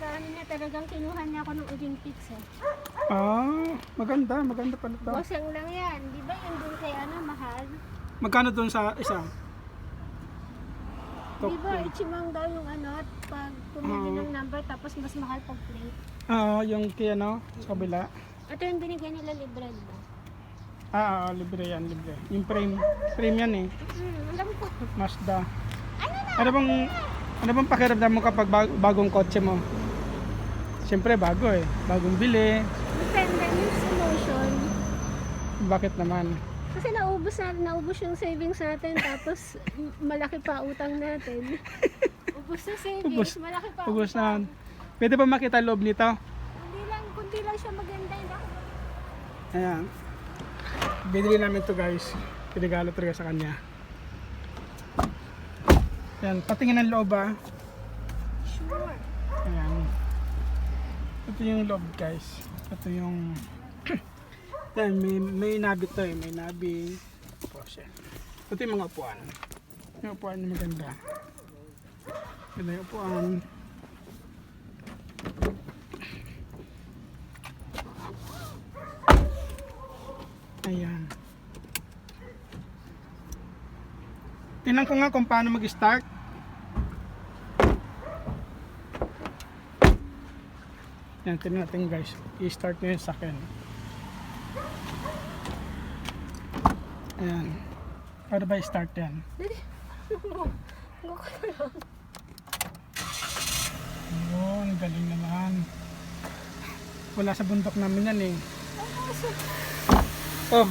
pagkaano niya, talagang kinuha niya ako ng Olympics eh. Maganda pala to. Bosang lang yan. Di ba yun dun kay ano, mahal? Magkano doon sa isa? Di ba, ichimang daw yung ano, pag pumili ng number, tapos mas mahal pag plate. Yung kay ano, sa kabila. Ito yung binigay nila libre, di ba? Libre yan, libre. Yung frame yan eh. Alam ko. Mazda. Ano bang pakiramdam mo kapag bagong kotse mo? Siyempre bago eh. Bagong bili. Depende yung emotion. Bakit naman? Kasi naubos yung savings natin, tapos malaki pa utang natin. Ubos na savings, malaki pa Ubus utang. na. Pwede ba makita loob nito? Kundi lang siya maganda. Ayan. Binili namin to guys. Pinagalo talaga sa kanya. Ayan, patingin ang loob ah. Sure. Ayan. Ito yung loob guys. Ito yung ayan, may nabi to eh. May nabi. Tapos yan. Ito yung mga upuan. Yung upuan yung maganda. Ito yung upuan. Ayan. Tingnan ko nga kung paano mag-start. Yan, tingnan natin guys. I-start nyo yung sakyan. Ayan. Para ba i-start yan? Yun, galing naman. Wala sa bundok namin yan eh. Oh,